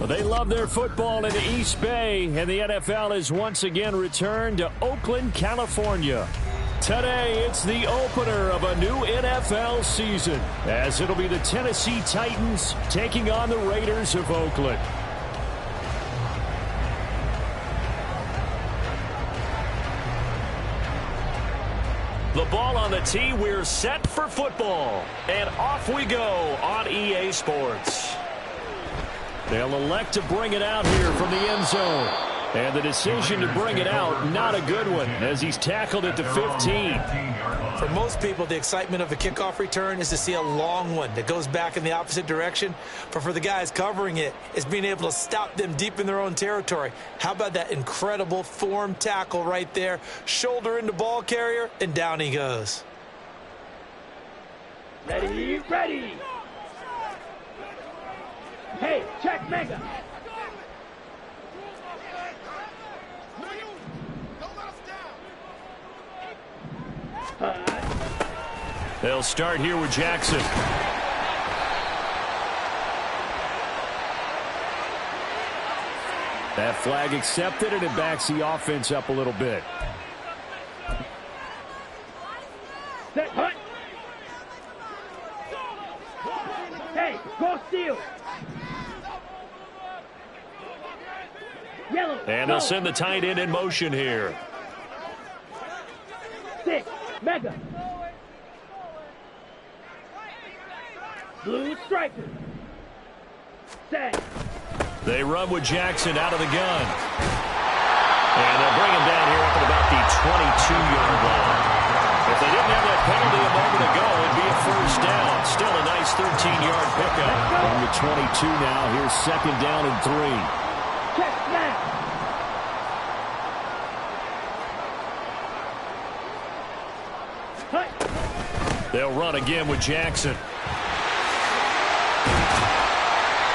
Well, they love their football in the East Bay, and the NFL has once again returned to Oakland, California. Today, it's the opener of a new NFL season, as it'll be the Tennessee Titans taking on the Raiders of Oakland. The ball on the tee, we're set for football. And off we go on EA Sports. They'll elect to bring it out here from the end zone. And the decision to bring it out, not a good one, as he's tackled at the 15. For most people, the excitement of a kickoff return is to see a long one that goes back in the opposite direction. But for the guys covering it, it's being able to stop them deep in their own territory. How about that incredible form tackle right there? Shoulder into ball carrier, and down he goes. Ready, ready. Hey, check mega. They'll start here with Jackson. That flag accepted, and it backs the offense up a little bit. Set, hut. Hey, go steal. Yellow. And they'll send the tight end in motion here. 6, mega. Blue striker. Set. They run with Jackson out of the gun. And they'll bring him down here up at about the 22-yard line. If they didn't have that penalty a moment ago, it'd be a first down. Still a nice 13-yard pickup. From the 22 now, here's second down and 3. Check snap. Hut. They'll run again with Jackson.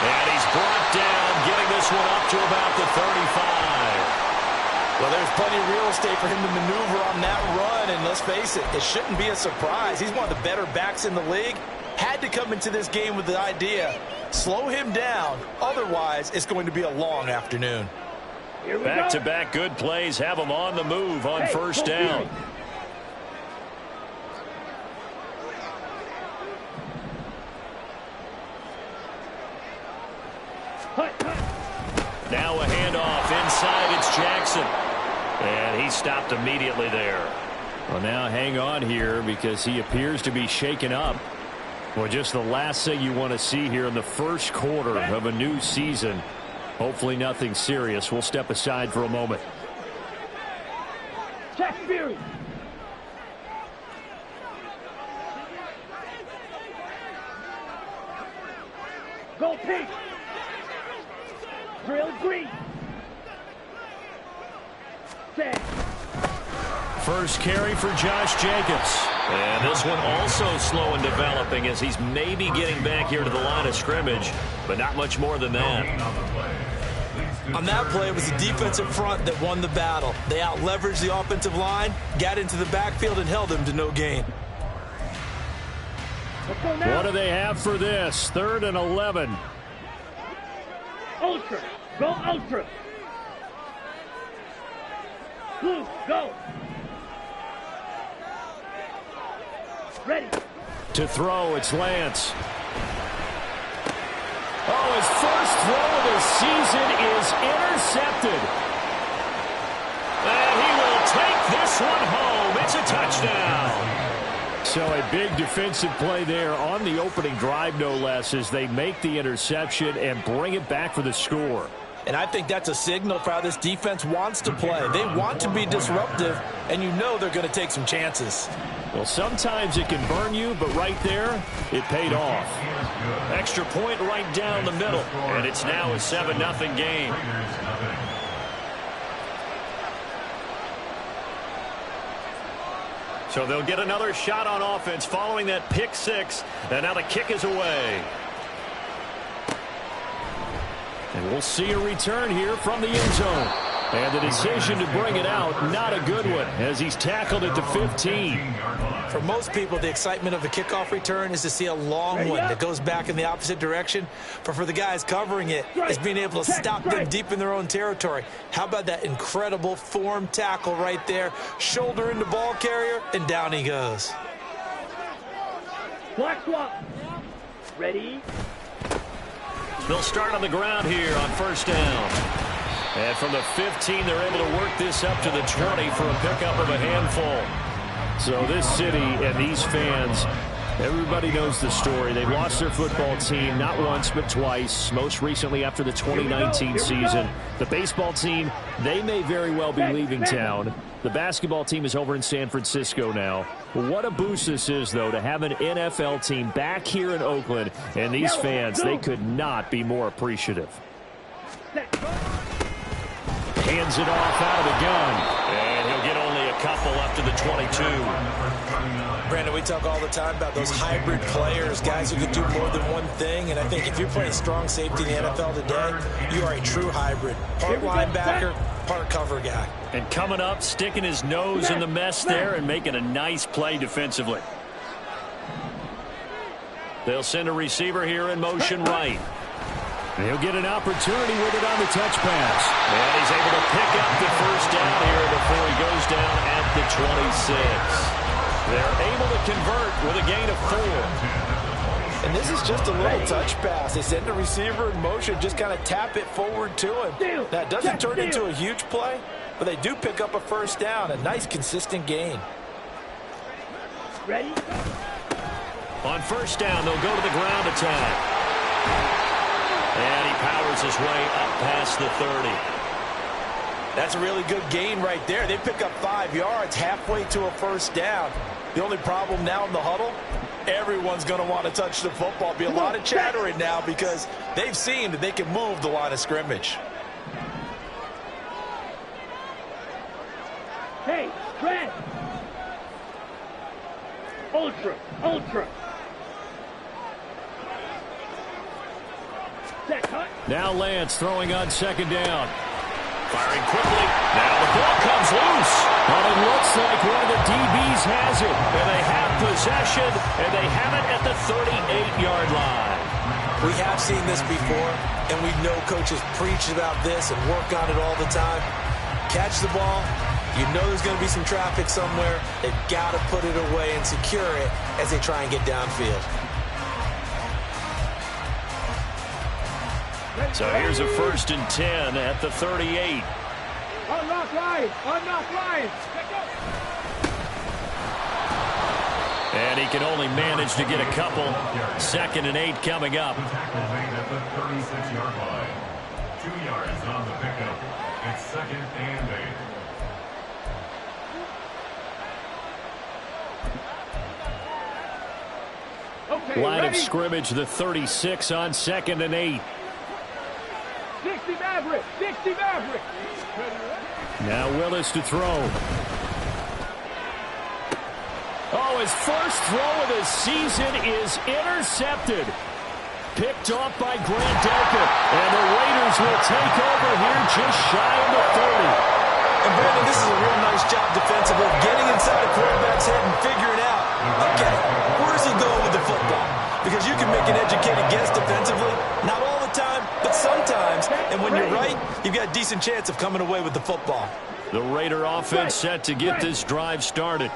And he's brought down, getting this one up to about the 35. Well, there's plenty of real estate for him to maneuver on that run, and let's face it, it shouldn't be a surprise. He's one of the better backs in the league. Had to come into this game with the idea, slow him down, otherwise it's going to be a long afternoon. Back-to-back good plays have him on the move on first down. Now a handoff inside, it's Jackson. And he stopped immediately there. Well, now hang on here because he appears to be shaken up. Well, just the last thing you want to see here in the first quarter of a new season. Hopefully nothing serious. We'll step aside for a moment. Check Fury. Go pink. Drill green. Set. First carry for Josh Jacobs. And this one also slow in developing as he's maybe getting back here to the line of scrimmage, but not much more than that. On that play, it was the defensive front that won the battle. They out-leveraged the offensive line, got into the backfield, and held him to no gain. What do they have for this? 3rd and 11. Ultra. Go ultra. Blue, go. Ready. To throw, it's Lance. Oh, his first throw of the season is intercepted. And he will take this one home. It's a touchdown. So a big defensive play there on the opening drive, no less, as they make the interception and bring it back for the score. And I think that's a signal for how this defense wants to play. They want to be disruptive, and you know they're going to take some chances. Well, sometimes it can burn you, but right there, it paid off. Extra point right down the middle, and it's now a 7-0 game. So they'll get another shot on offense following that pick six, and now the kick is away. And we'll see a return here from the end zone. And the decision to bring it out, not a good one, as he's tackled at the 15. For most people, the excitement of a kickoff return is to see a long one that goes back in the opposite direction. But for the guys covering it, it's being able to stop them deep in their own territory. How about that incredible form tackle right there? Shoulder into ball carrier, and down he goes. Block swap. Ready? They'll start on the ground here on first down. And from the 15, they're able to work this up to the 20 for a pickup of a handful. So this city and these fans, everybody knows the story. They've lost their football team not once but twice, most recently after the 2019 season. The baseball team, they may very well be leaving town. The basketball team is over in San Francisco now. What a boost this is, though, to have an NFL team back here in Oakland. And these fans, they could not be more appreciative. Hands it off out of the gun. And he'll get only a couple up to the 22. Brandon, we talk all the time about those hybrid players, guys who can do more than one thing. And I think if you're playing strong safety in the NFL today, you are a true hybrid. Part linebacker, part cover guy. And coming up, sticking his nose in the mess there and making a nice play defensively. They'll send a receiver here in motion right. He'll get an opportunity with it on the touch pass. And he's able to pick up the first down here before he goes down at the 26. They're able to convert with a gain of 4. And this is just a little touch pass. They send the receiver in motion, just kind of tap it forward to him. That doesn't turn into a huge play, but they do pick up a first down. A nice, consistent gain. Ready? On first down, they'll go to the ground attack. And he powers his way up past the 30. That's a really good gain right there. They pick up 5 yards halfway to a first down. The only problem now in the huddle, everyone's going to want to touch the football. Be a lot of chattering now because they've seen that they can move the line of scrimmage. Hey, Brad. Ultra, ultra. Now Lance throwing on second down. Firing quickly. Now the ball comes loose. But it looks like one of the DBs has it. And they have possession. And they have it at the 38-yard line. We have seen this before. And we know coaches preach about this and work on it all the time. Catch the ball. You know there's going to be some traffic somewhere. They've got to put it away and secure it as they try and get downfield. So here's a 1st and 10 at the 38. Unlock line! Unlock line! And he can only manage to get a couple. 2nd and 8 coming up. Tackle made at the 36-yard line. 2 yards on the pickup. It's 2nd and 8. Okay, Line ready? of scrimmage, the 36 on 2nd and 8. 60 Maverick! 60 Maverick! Now Willis to throw. Oh, his first throw of the season is intercepted. Picked off by Grant Delpit. And the Raiders will take over here just shy of the 30. And Brandon, this is a real nice job defensively, getting inside a quarterback's head and figuring out, okay, where's he going with the football? Because you can make an educated guess defensively, not all the time, but sometimes. And when you're right, you've got a decent chance of coming away with the football. The Raider offense set to get this drive started.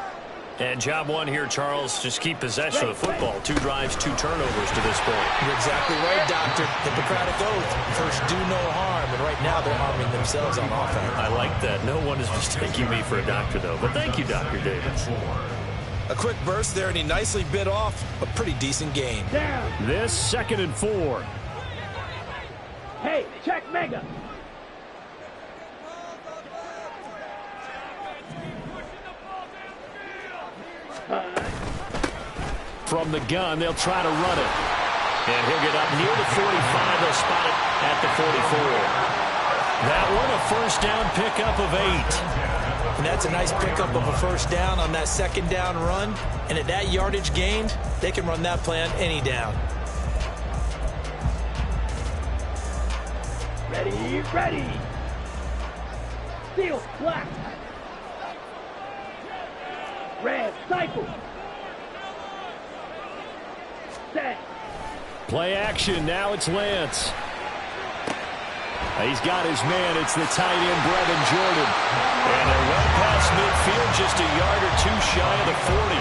And job one here, Charles, just keep possession of the football. 2 drives, 2 turnovers to this point. You're exactly right, Doctor. Hippocratic oath. First, do no harm. And right now, they're harming themselves on offense. I like that. No one is mistaking me for a doctor, though. But thank you, Dr. Davis. A quick burst there, and he nicely bit off a pretty decent gain. Down! This 2nd and 4. Hey, check Mega! From the gun, they'll try to run it. And he'll get up near the 45. They'll spot it at the 44. That one, a 1st down pickup of 8. And that's a nice pickup of a 1st down on that 2nd down run. And at that yardage gained, they can run that play on any down. Ready, ready! Steel, black. Red, cycle. Set. Play action. Now it's Lance. He's got his man. It's the tight end, Brevin Jordan. And they're well past midfield, just a yard or two shy of the 40.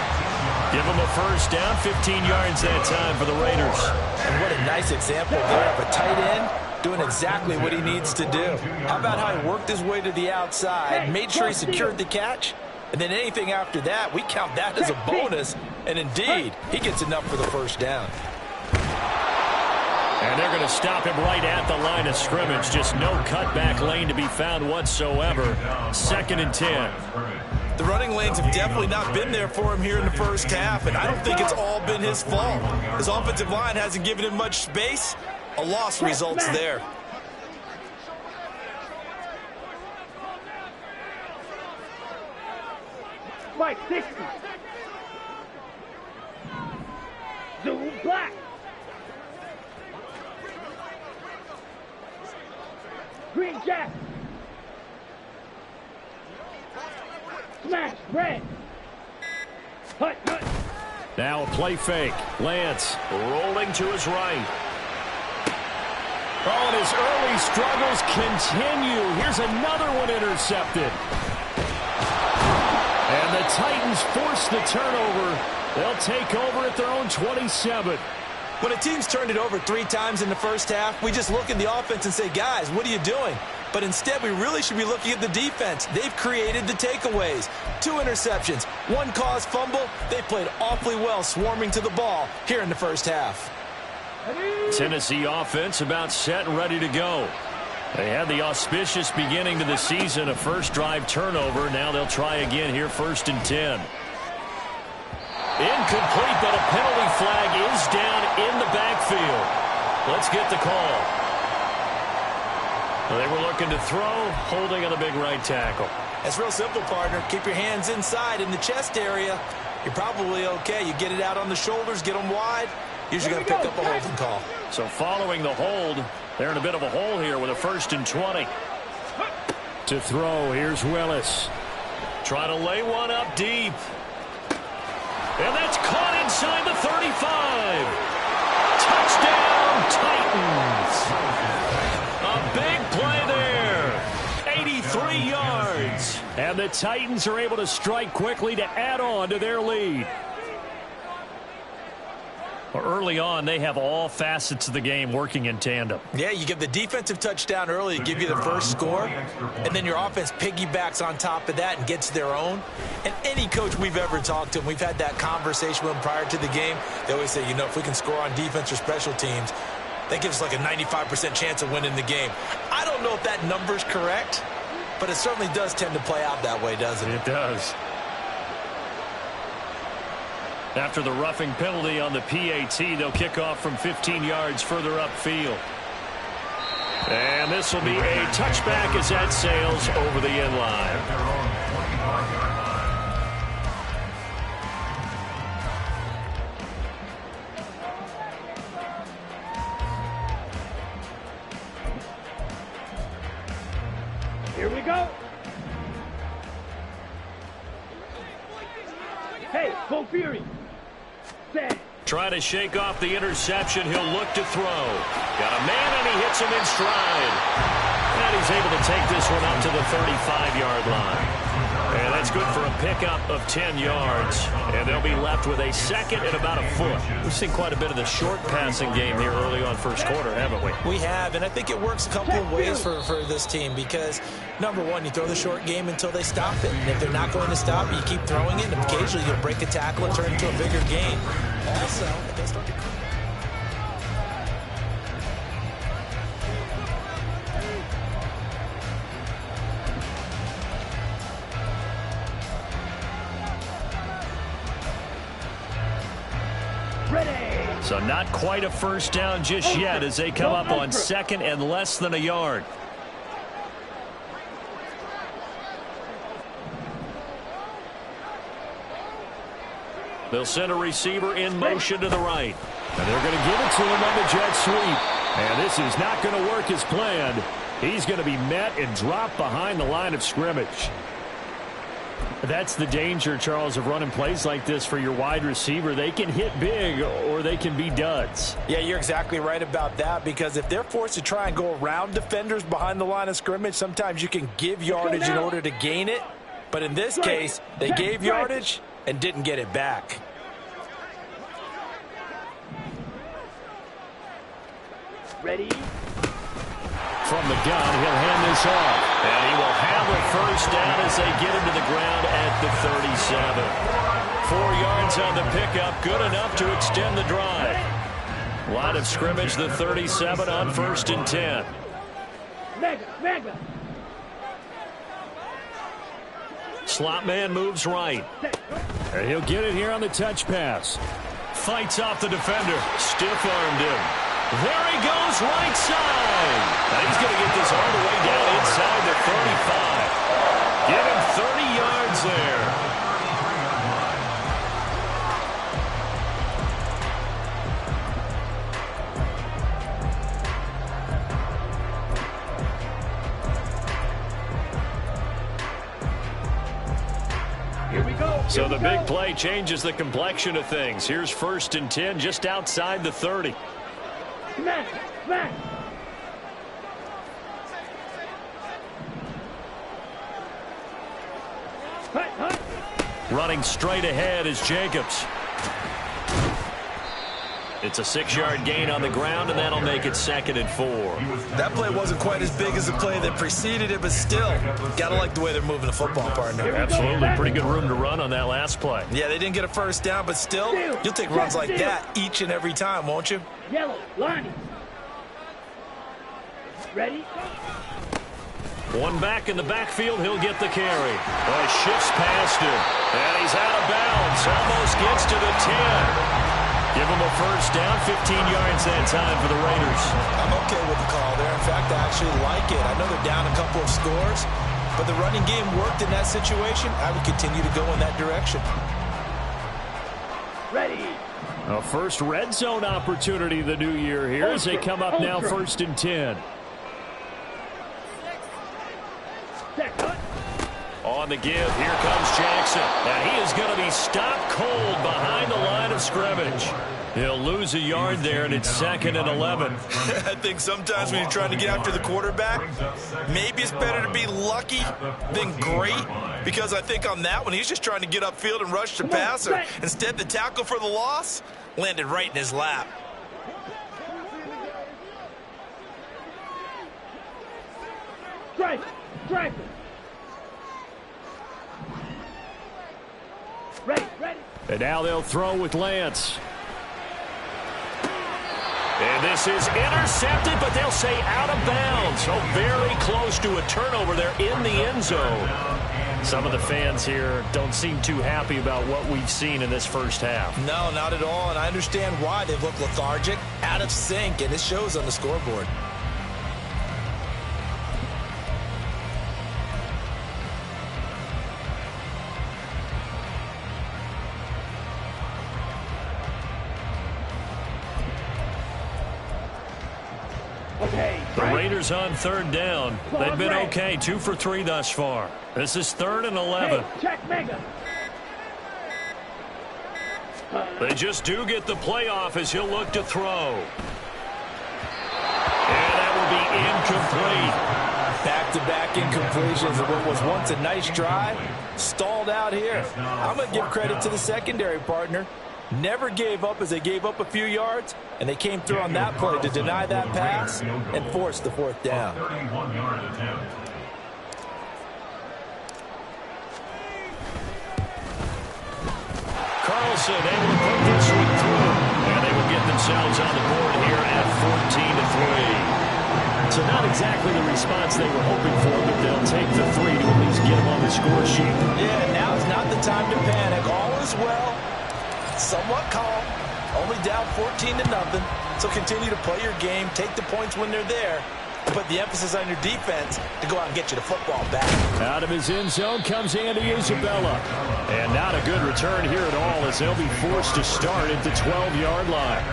Give him a first down, 15 yards that time for the Raiders. And what a nice example there of a tight end doing exactly what he needs to do. How about how he worked his way to the outside, made sure he secured the catch, and then anything after that, we count that as a bonus. And indeed, he gets enough for the first down. And they're going to stop him right at the line of scrimmage. Just no cutback lane to be found whatsoever. 2nd and 10. The running lanes have definitely not been there for him here in the first half, and I don't think it's all been his fault. His offensive line hasn't given him much space. A loss results there. White, 60. Zoom, black. Green jack. Smash, red. Hut, hut. Now a play fake. Lance rolling to his right. Oh, and his early struggles continue. Here's another one intercepted. And the Titans force the turnover. They'll take over at their own 27. When a team's turned it over 3 times in the first half, we just look at the offense and say, guys, what are you doing? But instead, we really should be looking at the defense. They've created the takeaways. 2 interceptions, 1 caused fumble. They played awfully well swarming to the ball here in the first half. Tennessee offense about set and ready to go. They had the auspicious beginning to the season, a first drive turnover. Now they'll try again here, 1st and 10. Incomplete, but a penalty flag is down in the backfield. Let's get the call. They were looking to throw, holding on the big right tackle. It's real simple, partner. Keep your hands inside in the chest area. You're probably okay. You get it out on the shoulders, get them wide. Usually going to pick up a holding call. So following the hold, they're in a bit of a hole here with a 1st and 20. To throw, here's Willis. Try to lay one up deep. And that's caught inside the 35. Touchdown, Titans. A big play there. 83 yards. And the Titans are able to strike quickly to add on to their lead. Early on, they have all facets of the game working in tandem. Yeah, you get the defensive touchdown early to give you the first score, and then your offense piggybacks on top of that and gets their own. And any coach we've ever talked to, and we've had that conversation with them prior to the game, they always say, you know, if we can score on defense or special teams, that gives us like a 95% chance of winning the game. I don't know if that number's correct, but it certainly does tend to play out that way, doesn't it? It does. After the roughing penalty on the PAT, they'll kick off from 15 yards further upfield. And this will be a touchback as that sails over the end line. Here we go. Hey, go Fury. Set. Try to shake off the interception. He'll look to throw. Got a man, and he hits him in stride. And he's able to take this one up to the 35-yard line. And that's good for a pickup of 10 yards. And they'll be left with a 2nd and about a foot. We've seen quite a bit of the short passing game here early on first quarter, haven't we? We have, and I think it works a couple of ways for this team because, number one, you throw the short game until they stop it. And if they're not going to stop it, you keep throwing it, and occasionally you'll break a tackle and turn it into a bigger game. Also, if they start to... So not quite a first down just yet as they come up on 2nd and less than a yard. They'll send a receiver in motion to the right. And they're going to give it to him on the jet sweep. And this is not going to work as planned. He's going to be met and dropped behind the line of scrimmage. That's the danger, Charles, of running plays like this for your wide receiver. They can hit big or they can be duds. Yeah, you're exactly right about that, because if they're forced to try and go around defenders behind the line of scrimmage, sometimes you can give yardage in order to gain it. But in this case, they gave yardage and didn't get it back. Ready? From the gun, he'll hand this off. And he will have a first down as they get him to the ground at the 37. 4 yards on the pickup, good enough to extend the drive. Line of scrimmage, the 37 on 1st and 10. Mega. Slot man moves right. And he'll get it here on the touch pass. Fights off the defender. Stiff-armed him. There he goes, right side. And he's going to get this all the way down inside the 35. Give him 30 yards there. Here we go. So the big play changes the complexion of things. Here's 1st and 10 just outside the 30. Smash. Hut. Running straight ahead is Jacobs. It's a 6-yard gain on the ground, and that'll make it 2nd and 4. That play wasn't quite as big as the play that preceded it, but still, gotta like the way they're moving the football, partner. Absolutely. Pretty good room to run on that last play. Yeah, they didn't get a first down, but still, you'll take runs like that each and every time, won't you? Yellow. Lonnie. Ready? One back in the backfield, he'll get the carry. Boy, shifts past him, and he's out of bounds. Almost gets to the 10. Give him a first down, 15 yards that time for the Raiders. I'm okay with the call there. In fact, I actually like it. I know they're down a couple of scores, but the running game worked in that situation. I would continue to go in that direction. Ready? A first red zone opportunity the new year here as they come up now 1st and 10. On the give, here comes Jackson. And he is going to be stopped cold behind the line of scrimmage. He'll lose a yard there, and it's 2nd and 11. I think sometimes when you're trying to get after the quarterback, maybe it's better to be lucky than great, because I think on that one, he's just trying to get upfield and rush the passer. Instead, the tackle for the loss landed right in his lap. Strike. Ready. And now they'll throw with Lance. And this is intercepted, but they'll say out of bounds. So very close to a turnover there in the end zone. Some of the fans here don't seem too happy about what we've seen in this first half. No, not at all, and I understand why. They look lethargic, out of sync, and it shows on the scoreboard. The Raiders on 3rd down. They've been okay, 2 for 3 thus far. This is 3rd and 11. Check Mega. They just do get the playoff as he'll look to throw. And that will be incomplete. Back-to-back incompletions of what was once a nice drive. Stalled out here. I'm going to give credit to the secondary, partner. Never gave up as they gave up a few yards, and they came through on that play to deny that pass and force the 4th down. 31-yard attempt. Carlson able to put this one through. And they will get themselves on the board here at 14-3. So not exactly the response they were hoping for, but they'll take the 3 to at least get them on the score sheet. Yeah, now's not the time to panic. All is well. Somewhat calm, only down 14-0, so continue to play your game, take the points when they're there, put the emphasis on your defense to go out and get you the football back. Out of his end zone comes Andy Isabella, and not a good return here at all as they'll be forced to start at the 12-yard line.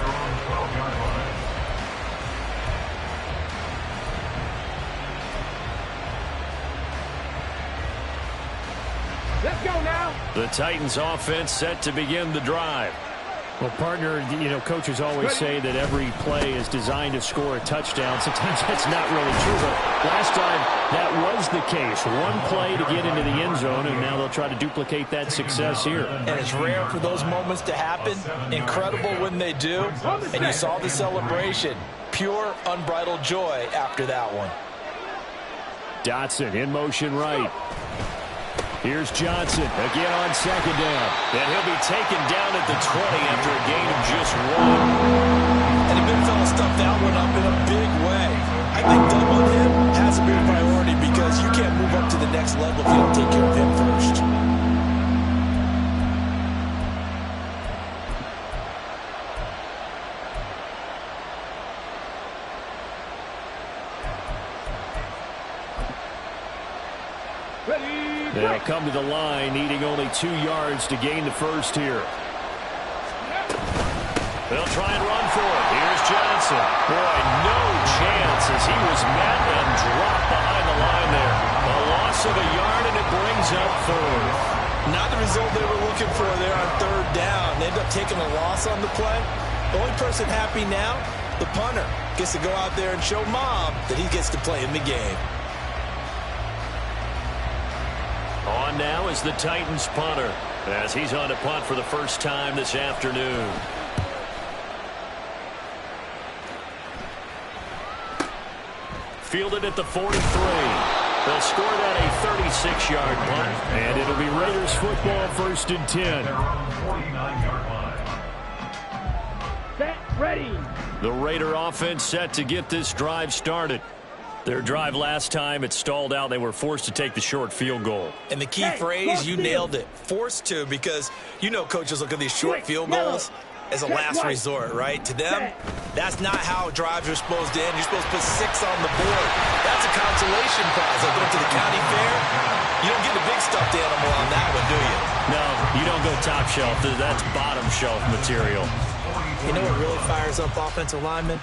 Let's go now. The Titans offense set to begin the drive. Well, partner, coaches always say that every play is designed to score a touchdown. Sometimes that's not really true, but last time that was the case. One play to get into the end zone, and now they'll try to duplicate that success here. And it's rare for those moments to happen. Incredible when they do. And you saw the celebration. Pure, unbridled joy after that one. Dotson in motion right. Here's Johnson again on second down. And he'll be taken down at the 20 after a gain of just 1. And the big fella stuffed that one up in a big way. I think doubling him has to be a priority because you can't move up to the next level if you don't take care of him first. They'll come to the line, needing only 2 yards to gain the first here. They'll try and run for it. Here's Johnson. Boy, no chance as he was met and dropped behind the line there. A loss of a yard, and it brings up third. Not the result they were looking for there on third down. They end up taking a loss on the play. The only person happy now, the punter, gets to go out there and show Mom that he gets to play in the game. On now is the Titans punter as he's on to punt for the first time this afternoon. Fielded at the 43. They'll score that a 36-yard punt, and it'll be Raiders football, 1st and 10. They're on the 49-yard line. Set, ready. The Raider offense set to get this drive started. Their drive last time, it stalled out. They were forced to take the short field goal. And the key phrase, you nailed it. Forced to, because coaches look at these short field goals as a last resort, right? To them, that's not how drives are supposed to end. You're supposed to put 6 on the board. That's a consolation prize. Like going to the county fair, you don't get a big stuffed animal on that one, do you? No, you don't go top shelf. That's bottom shelf material. You know what really fires up offensive linemen?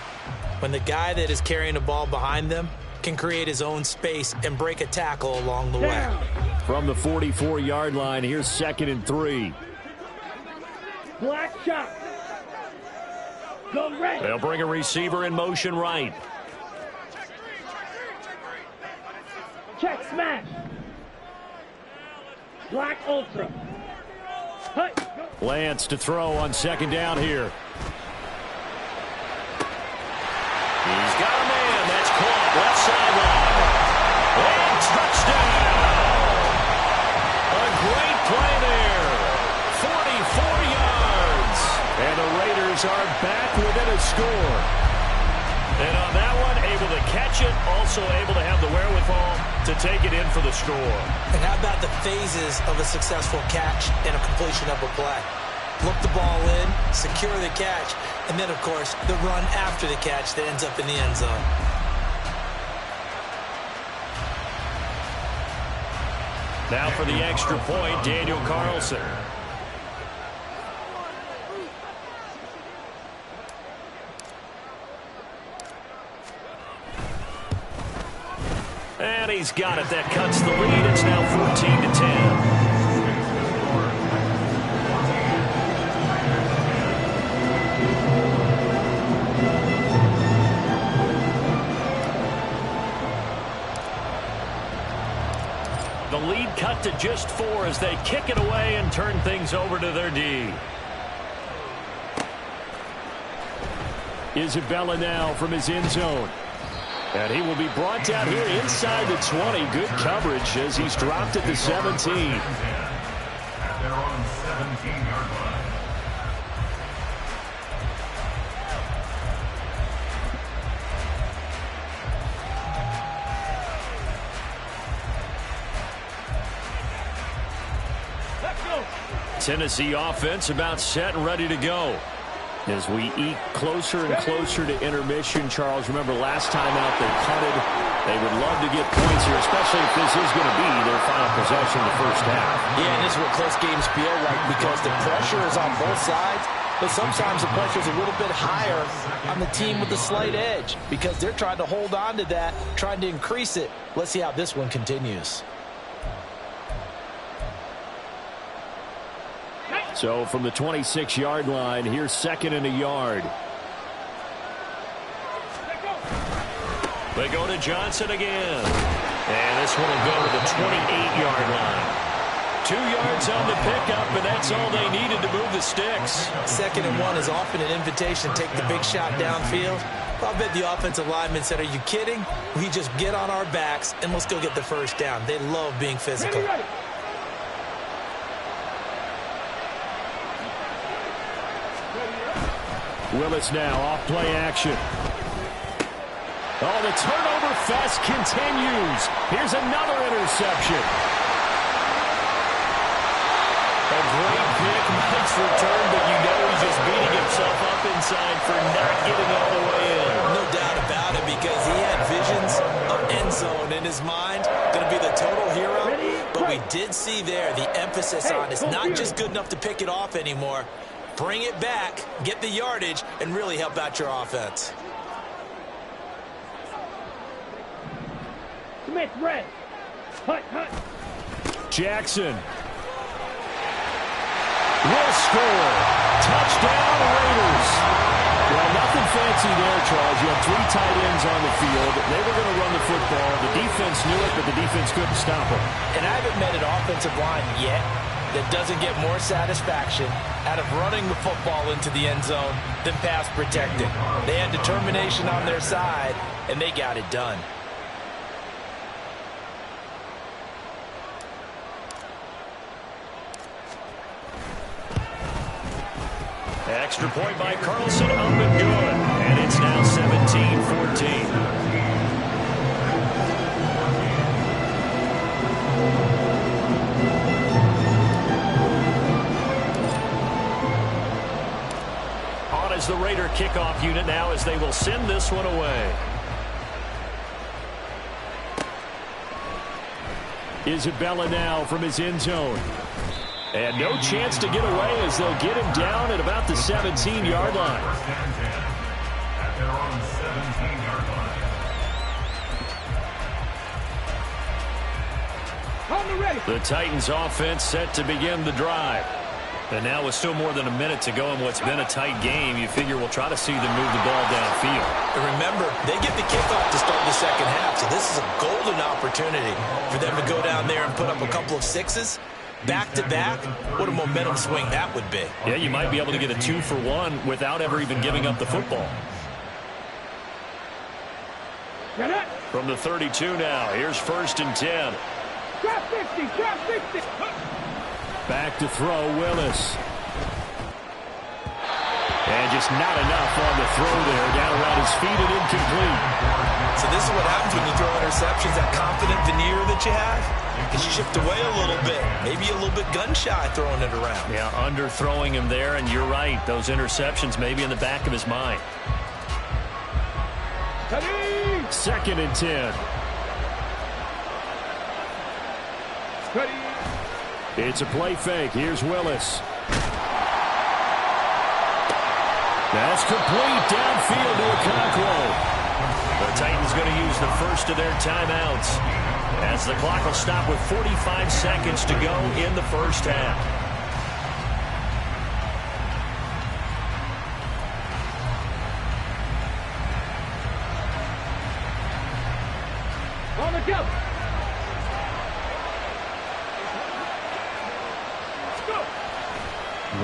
When the guy that is carrying the ball behind them can create his own space and break a tackle along the way. From the 44-yard line, here's 2nd and 3. Black shot. Go red. They'll bring a receiver in motion right. Check smash. Black ultra. Hey. Lance to throw on 2nd down here. He's got a man. That's caught. Left sideline. And touchdown. A great play there. 44 yards. And the Raiders are back within a score. And on that one, able to catch it. Also able to have the wherewithal to take it in for the score. And how about the phases of a successful catch and a completion of a play? Look the ball in, secure the catch, and then, of course, the run after the catch that ends up in the end zone. Now for the extra point, Daniel Carlson. And he's got it. That cuts the lead. It's now 14-10. The lead cut to just 4 as they kick it away and turn things over to their D. Isabella now from his end zone. And he will be brought down here inside the 20. Good coverage as he's dropped at the 17. They're on 17-yard line. Tennessee offense about set and ready to go. As we eat closer and closer to intermission, Charles, remember last time out they punted. They would love to get points here, especially if this is going to be their final possession of the first half. Yeah, and this is what close games feel like because the pressure is on both sides, but sometimes the pressure is a little bit higher on the team with the slight edge because they're trying to hold on to that, trying to increase it. Let's see how this one continues. So from the 26-yard line, here's 2nd and a yard. They go to Johnson again. And this one will go to the 28-yard line. 2 yards on the pickup, and that's all they needed to move the sticks. 2nd and 1 is often an invitation to take the big shot downfield. I bet the offensive lineman said, are you kidding? We just get on our backs, and let's go get the first down. They love being physical. Ready. Willis now off play action. Oh, the turnover fest continues. Here's another interception. A great pick, nice return, but you know he's just beating himself up inside for not getting all the way in. No doubt about it, because he had visions of end zone in his mind. Going to be the total hero. But we did see there the emphasis on it's not just good enough to pick it off anymore. Bring it back, get the yardage, and really help out your offense. Smith, red. Hut. Jackson will score. Touchdown, Raiders. Well, nothing fancy there, Charles. You had 3 tight ends on the field. They were going to run the football. The defense knew it, but the defense couldn't stop them. And I haven't met an offensive line yet that doesn't get more satisfaction out of running the football into the end zone than pass protecting. They had determination on their side, and they got it done. Extra point by Carlson, up and good. And it's now 17-14. On is the Raider kickoff unit now as they will send this one away. Isabella now from his end zone. And no chance to get away as they'll get him down at about the 17-yard line. At their own 17-yard line. On the ready. The Titans offense set to begin the drive. And now with still more than a minute to go in what's been a tight game, you figure we'll try to see them move the ball downfield. And remember, they get the kickoff to start the second half, so this is a golden opportunity for them to go down there and put up a couple of sixes. Back-to-back, what a momentum swing that would be. Yeah, you might be able to get a 2-for-1 without ever even giving up the football. Get it. From the 32 now, here's 1st and 10. Drop 50. Back to throw, Willis. And just not enough on the throw there. Down around his feet and incomplete. So this is what happens when you throw interceptions, that confident veneer that you have. You shift away a little bit, maybe a little bit gun-shy throwing it around. Yeah, underthrowing him there, and you're right. Those interceptions may be in the back of his mind. 2nd and 10. It's a play fake. Here's Willis. That's complete downfield to Okonkwo. The Titans going to use the first of their timeouts as the clock will stop with 45 seconds to go in the first half. On the go.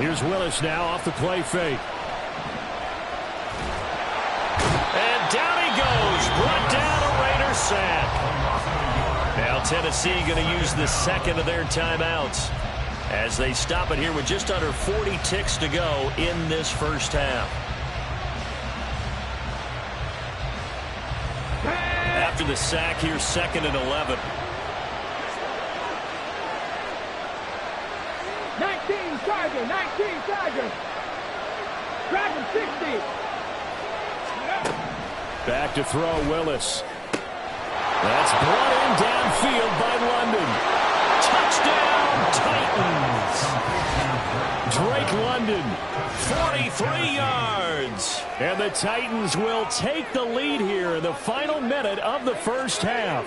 Here's Willis now off the play fake. And down he goes. Brought down a Raider sack. Now Tennessee going to use the second of their timeouts as they stop it here with just under 40 ticks to go in this first half. After the sack, here's 2nd and 11. 19 Chargers. Driving 60. Back to throw, Willis. That's brought in downfield by London. Touchdown, Titans. Drake London, 43 yards. And the Titans will take the lead here in the final minute of the first half.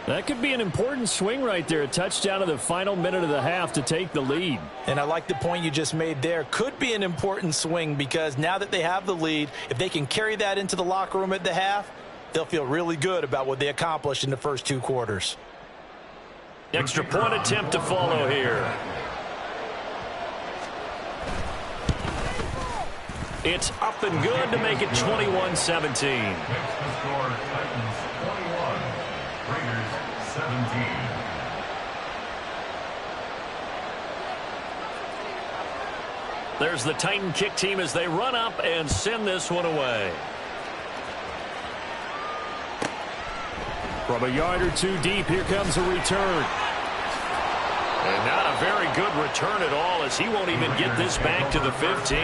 That could be an important swing right there. A touchdown in the final minute of the half to take the lead. And I like the point you just made there. Could be an important swing because now that they have the lead, if they can carry that into the locker room at the half, they'll feel really good about what they accomplished in the first 2 quarters. Extra point attempt to follow here. It's up and good to make it 21-17. Makes the score Titans 21, Raiders 17. There's the Titan kick team as they run up and send this one away. From a yard or 2 deep, here comes a return. And not a very good return at all as he won't even get this back to the 15.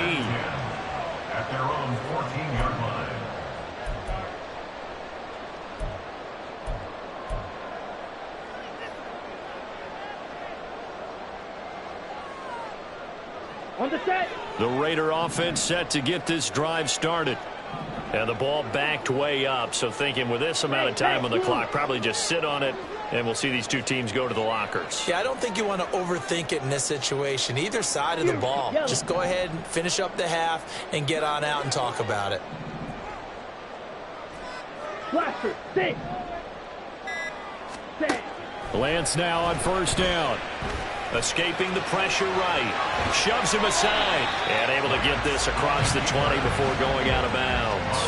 At their own 14-yard line. On the set. The Raider offense set to get this drive started. And the ball backed way up, so thinking with this amount of time on the clock, probably just sit on it, and we'll see these 2 teams go to the lockers. Yeah, I don't think you want to overthink it in this situation. Either side of the ball. Just go ahead and finish up the half and get on out and talk about it. Blaster, 6. Lance now on first down. Escaping the pressure right. Shoves him aside. And able to get this across the 20 before going out of bounds.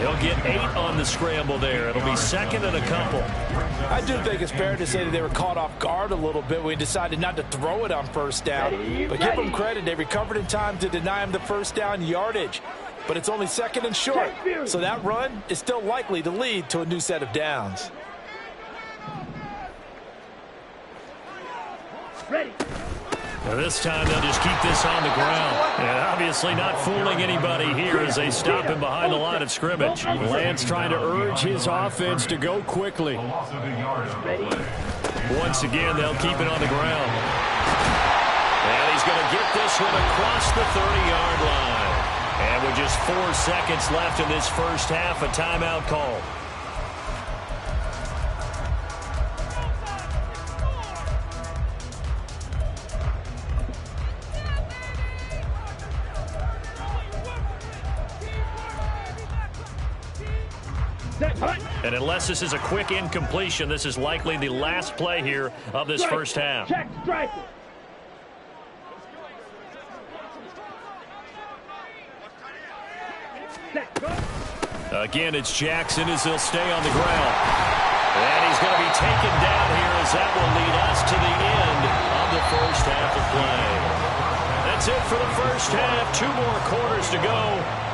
He'll get 8 on the scramble there. It'll be second and a couple. I do think it's fair to say that they were caught off guard a little bit when he decided not to throw it on first down. But give them credit. They recovered in time to deny him the first down yardage. But it's only second and short. So that run is still likely to lead to a new set of downs. Ready. Well, this time they'll just keep this on the ground. And obviously not fooling anybody here as they stop him behind the line of scrimmage. Lance trying to urge his offense to go quickly. Loss of a yard on the play. Once again, they'll keep it on the ground. And he's going to get this one across the 30-yard line. And with just 4 seconds left in this first half, a timeout call. And unless this is a quick incompletion, this is likely the last play here of this first half. Check striker. Again, it's Jackson as he'll stay on the ground. And he's going to be taken down here as that will lead us to the end of the first half of play. That's it for the first half. 2 more quarters to go.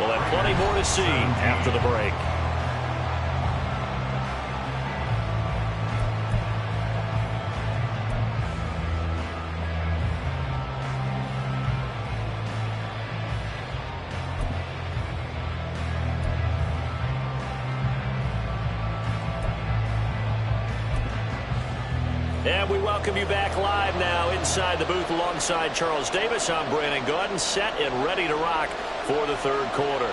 We'll have plenty more to see after the break. And we welcome you back live now inside the booth alongside Charles Davis. I'm Brandon Gaudin, set and ready to rock for the third quarter.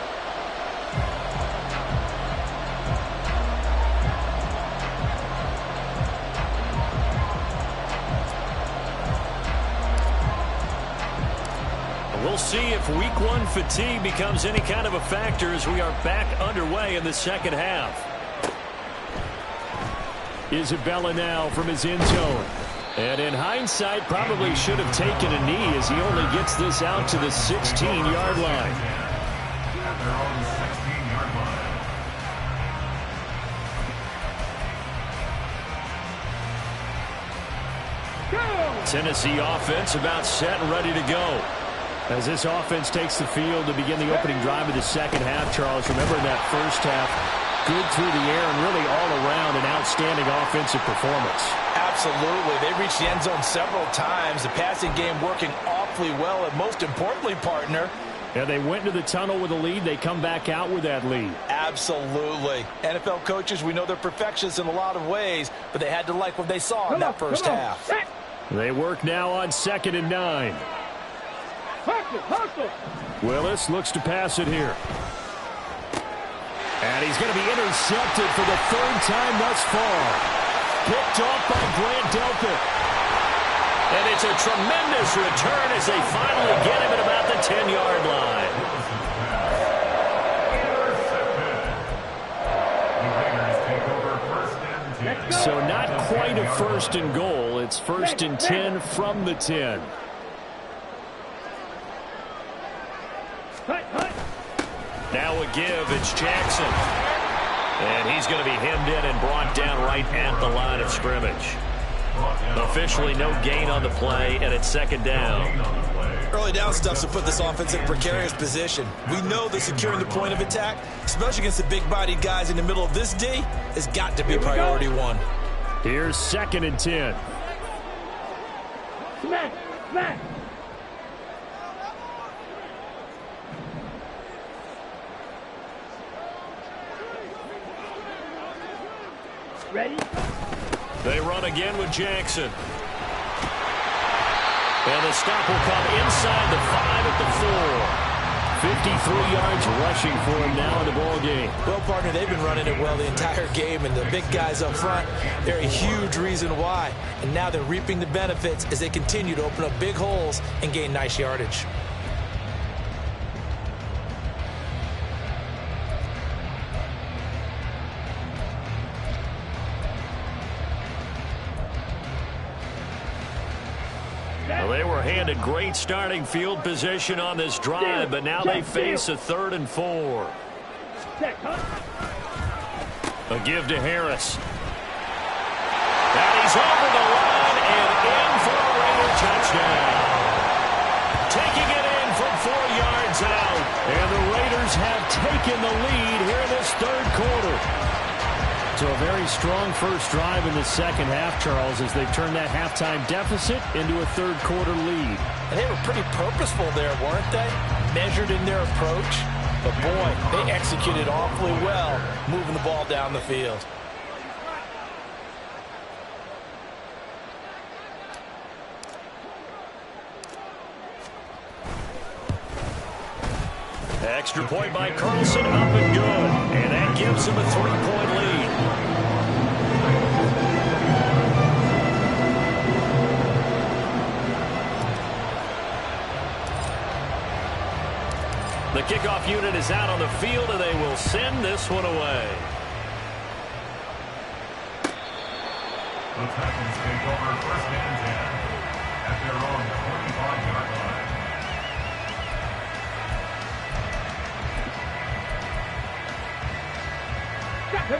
We'll see if week 1 fatigue becomes any kind of a factor as we are back underway in the second half. Isabella now from his end zone. And in hindsight, probably should have taken a knee as he only gets this out to the 16-yard line. At their own 16-yard line. Tennessee offense about set and ready to go. As this offense takes the field to begin the opening drive of the second half, Charles, remember in that first half, good through the air and really all around an outstanding offensive performance. Absolutely. They reached the end zone several times. The passing game working awfully well. And most importantly, partner, Yeah, they went into the tunnel with a lead. They come back out with that lead. absolutely. NFL coaches, we know they're perfectionists in a lot of ways, but they had to like what they saw in that first half. They work now on 2nd and 9. Hustle. Willis looks to pass it here. And he's going to be intercepted for the 3rd time thus far. Picked off by Grant Delpit. And it's a tremendous return as they finally get him at about the 10-yard line. So not quite a first and goal. It's first and 10 from the 10. Now a give. It's Jackson. And he's going to be hemmed in and brought down right at the line of scrimmage. Officially no gain on the play, and it's second down. Early down stuff to put this offense in a precarious position. We know that securing the point of attack, especially against the big-bodied guys in the middle of this D, has got to be priority one. Here's second and 10. Smack! Smack! Ready? They run again with Jackson. And the stop will come inside the 5 at the 4. 53 yards rushing for him now in the ball game. Well, partner, they've been running it well the entire game, and the big guys up front, they're a huge reason why. And now they're reaping the benefits as they continue to open up big holes and gain nice yardage. Well, they were handed great starting field position on this drive, but now they face a 3rd and 4. A give to Harris. And he's over the line and in for a Raider touchdown. Taking it in from 4 yards out. And the Raiders have taken the lead here in this third quarter. So a very strong first drive in the second half, Charles, as they've turned that halftime deficit into a third quarter lead. And they were pretty purposeful there, weren't they? Measured in their approach. But boy, they executed awfully well, moving the ball down the field. Extra point by Carlson, up and good. And that gives him a 3-point lead. The kickoff unit is out on the field, and they will send this one away. The Titans take over first and 10 at their own 25-yard line.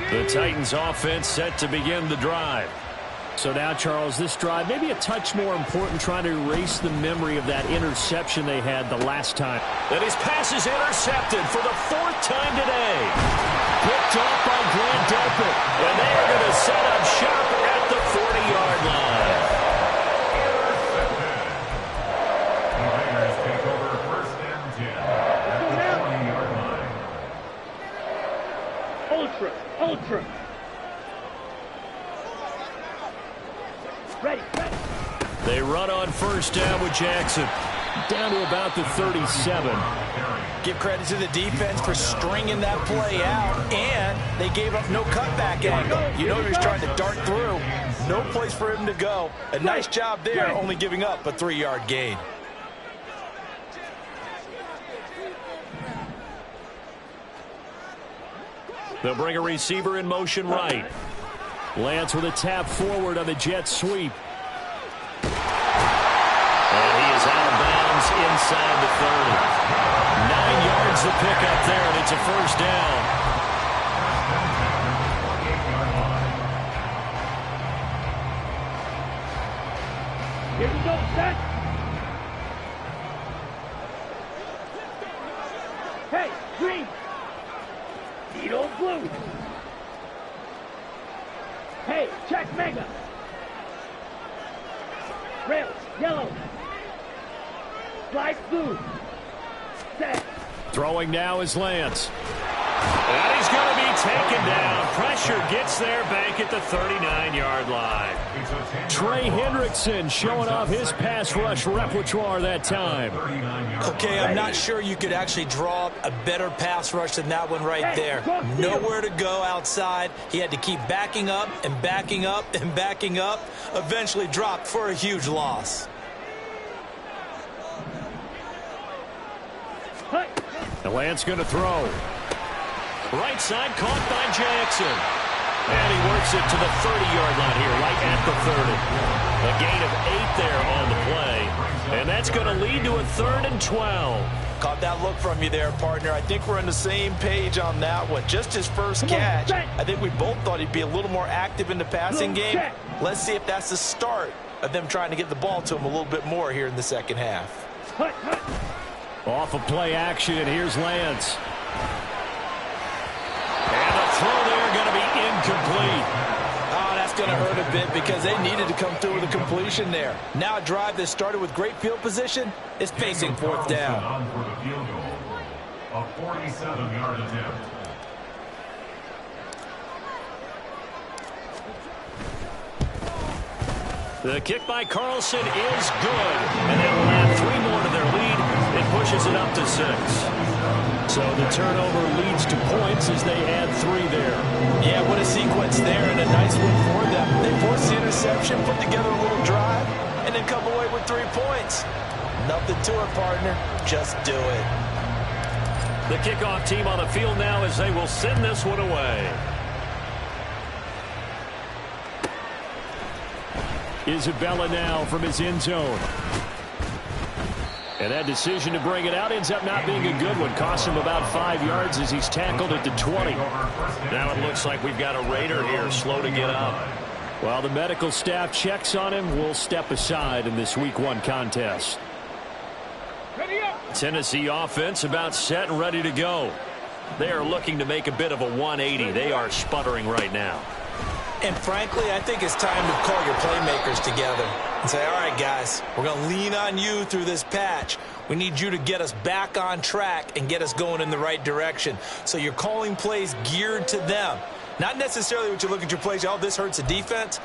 The Titans offense set to begin the drive. So now, Charles, this drive maybe a touch more important, trying to erase the memory of that interception they had the last time. And his pass is intercepted for the 4th time today. Picked off by Grant Delpit. And they are going to set up shop at the 40-yard line. The Raiders take over first and 10 at the 20-yard line. Ultra! Ultra! Ready, ready. They run on first down with Jackson. Down to about the 37. Give credit to the defense for stringing that play out, and they gave up no cutback angle. You know he was trying to dart through. No place for him to go. A nice job there, only giving up a 3-yard gain. They'll bring a receiver in motion right. Lance with a tap forward on the jet sweep. And he is out of bounds inside the 30. 9 yards to pick up there, and it's a first down. Here we go, set. Hey, green. Tito blue. Hey, check mega. Rails, yellow. Slide blue. Set. Throwing now is Lance. And he's going to be taken down. Pressure gets there back at the 39-yard line. Trey Hendrickson showing off his pass rush repertoire that time. Okay, I'm not sure you could actually draw up a better pass rush than that one right there. Nowhere to go outside. He had to keep backing up and backing up and backing up. Eventually dropped for a huge loss. The Lance going to throw. Right side caught by Jackson. And he works it to the 30-yard line here, right at the 30. A gain of 8 there on the play. And that's going to lead to a 3rd and 12. Caught that look from you there, partner. I think we're on the same page on that one. Just his first catch. I think we both thought he'd be a little more active in the passing game. Let's see if that's the start of them trying to get the ball to him a little bit more here in the second half. Off of play action, and here's Lance. And the throw there going to be incomplete. Oh, that's going to hurt a bit because they needed to come through with a completion there. Now a drive that started with great field position is facing 4th down. On for the field goal. A 47-yard attempt. The kick by Carlson is good. And that will add 3 more to their lead. It pushes it up to 6. So the turnover leads to points as they add 3 there. Yeah, what a sequence there and a nice win for them. They forced the interception, put together a little drive, and then come away with 3 points. Nothing to it, partner. Just do it. The kickoff team on the field now as they will send this one away. Isabella now from his end zone. And that decision to bring it out ends up not being a good one. Costs him about 5 yards as he's tackled at the 20. Now it looks like we've got a Raider here, slow to get up. While the medical staff checks on him, we'll step aside in this Week 1 contest. Tennessee offense about set and ready to go. They are looking to make a bit of a 180. They are sputtering right now. And frankly, I think it's time to call your playmakers together and say, all right, guys, we're going to lean on you through this patch. We need you to get us back on track and get us going in the right direction. So you're calling plays geared to them. Not necessarily what you look at your plays, oh, this hurts the defense.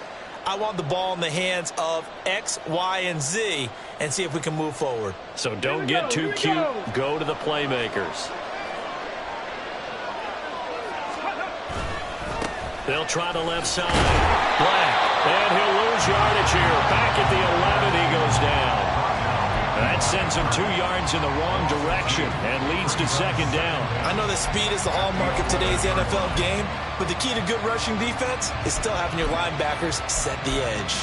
I want the ball in the hands of X, Y, and Z and see if we can move forward. So don't get too cute. Go to the playmakers. They'll try the left side. Black. And he'll lose yardage here. Back at the 11, he goes down. That sends him 2 yards in the wrong direction and leads to 2nd down. I know that speed is the hallmark of today's NFL game, but the key to good rushing defense is still having your linebackers set the edge.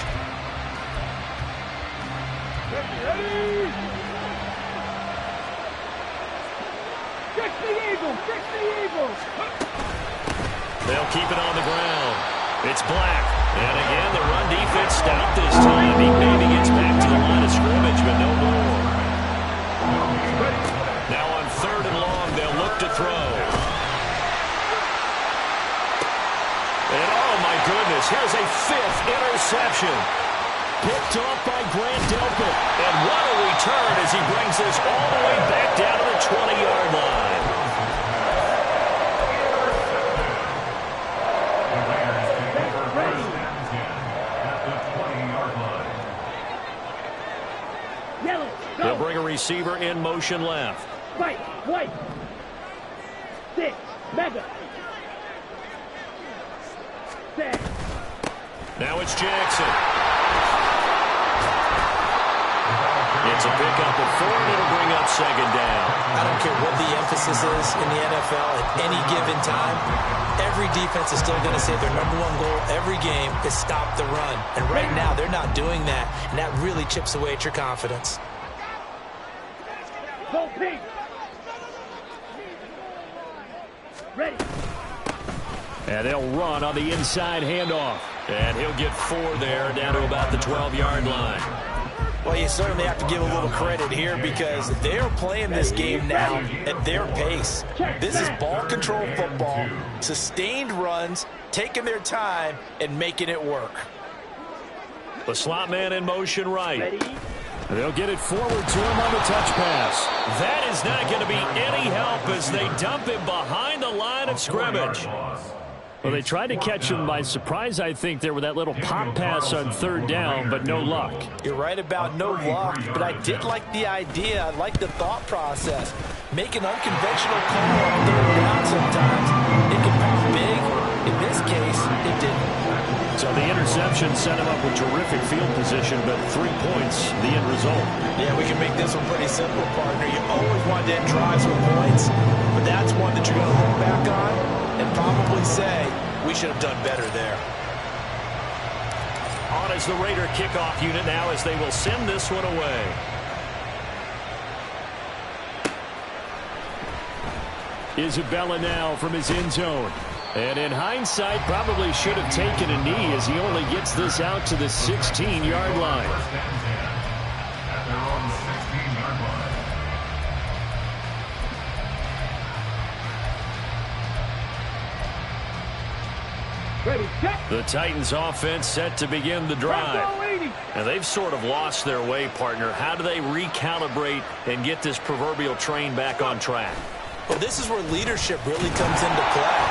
Fix the Eagles! Fix the Eagles! They'll keep it on the ground. It's Black. And again, the run defense stopped this time. He maybe gets back to the line of scrimmage, but no more. Now on 3rd and long, they'll look to throw. And oh my goodness, here's a 5th interception. Picked off by Grant Delpit. And what a return as he brings this all the way back down to the 20-yard line. They'll bring a receiver in motion left. Right, white. 6, mega. 6. Now it's Jackson. It's a pickup of 4, and it'll bring up 2nd down. I don't care what the emphasis is in the NFL at any given time. Every defense is still going to say their #1 goal every game is stop the run. And right now, they're not doing that, and that really chips away at your confidence. Go pink. Ready. And they'll run on the inside handoff. And he'll get 4 there, down to about the 12-yard line. Well, you certainly have to give a little credit here because they're playing this game now at their pace. This is ball control football, sustained runs, taking their time and making it work. The slot man in motion right. Ready. They'll get it forward to him on the touch pass. That is not going to be any help as they dump him behind the line of scrimmage. Well, they tried to catch him by surprise, I think, there with that little pop pass on third down, but no luck. You're right about no luck, but I did like the idea. I like the thought process. Make an unconventional call on third down sometimes. It can pop big. In this case, it didn't. So the interception set him up with terrific field position, but 3 points, the end result. Yeah, we can make this one pretty simple, partner. You always want to end drives with points, but that's one that you're going to look back on and probably say, we should have done better there. On is the Raider kickoff unit now as they will send this one away. Isabella now from his end zone. And in hindsight, probably should have taken a knee as he only gets this out to the 16-yard line. At their own 16-yard line. Ready, set. The Titans offense set to begin the drive. And they've sort of lost their way, partner. How do they recalibrate and get this proverbial train back on track? Well, this is where leadership really comes into play.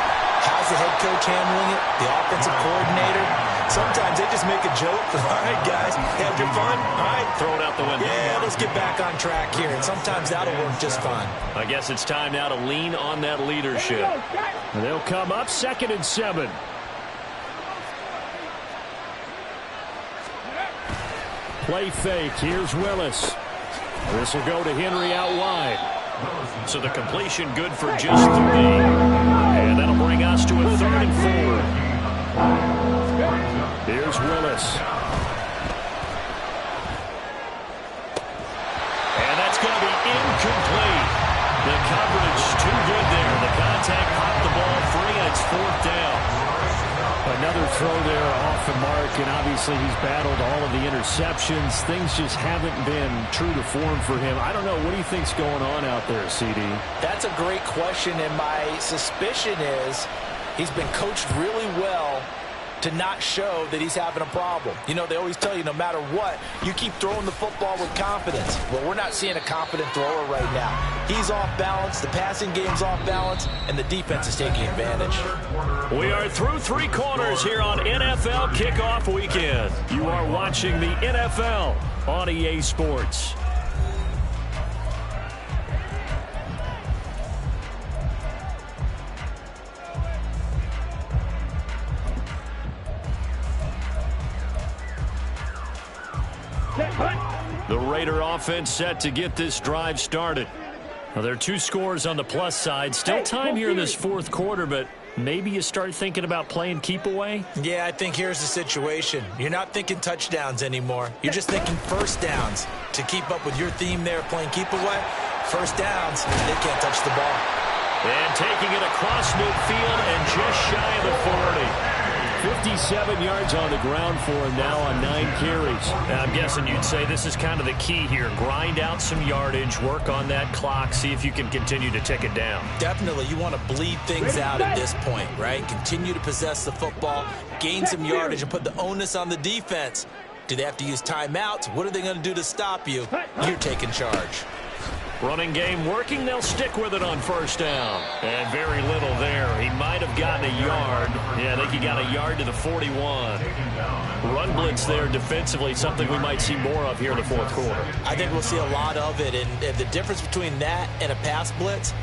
How's the head coach handling it? The offensive coordinator? Sometimes they just make a joke. All right, guys, have your fun. All right, Throw it out the window. yeah, let's get back on track here. And sometimes that'll work just fine. I guess it's time now to lean on that leadership. And they'll come up 2nd and 7. Play fake. Here's Willis. This will go to Henry out wide. So the completion good for just 3. And that'll bring us to a 3rd and 4. Here's Willis. And that's going to be incomplete. The coverage too good there. The contact popped the ball free, and it's 4th down. Another throw there off the mark, and obviously he's battled all of the interceptions. Things just haven't been true to form for him. I don't know. What do you think's going on out there, CD? That's a great question, and my suspicion is he's been coached really well to not show that he's having a problem. You know, they always tell you no matter what, you keep throwing the football with confidence. Well, we're not seeing a confident thrower right now. He's off balance, the passing game's off balance, and the defense is taking advantage. We are through 3 quarters here on NFL Kickoff Weekend. You are watching the NFL on EA Sports. The Raider offense set to get this drive started. Well, there are 2 scores on the plus side. Still time here in this 4th quarter, but maybe you start thinking about playing keep away? Yeah, I think here's the situation. You're not thinking touchdowns anymore. You're just thinking first downs. To keep up with your theme there, playing keep away, first downs, they can't touch the ball. And taking it across midfield and just shy of the 40. 57 yards on the ground for him now on 9 carries. I'm guessing you'd say this is kind of the key here. Grind out some yardage, work on that clock, see if you can continue to tick it down. Definitely, you want to bleed things out at this point, right? Continue to possess the football, gain some yardage, and put the onus on the defense. Do they have to use timeouts? What are they going to do to stop you? You're taking charge. Running game working. They'll stick with it on first down. And very little there. He might have gotten a yard. Yeah, I think he got a yard to the 41. Run blitz there defensively, something we might see more of here in the 4th quarter. I think we'll see a lot of it. And the difference between that and a pass blitz,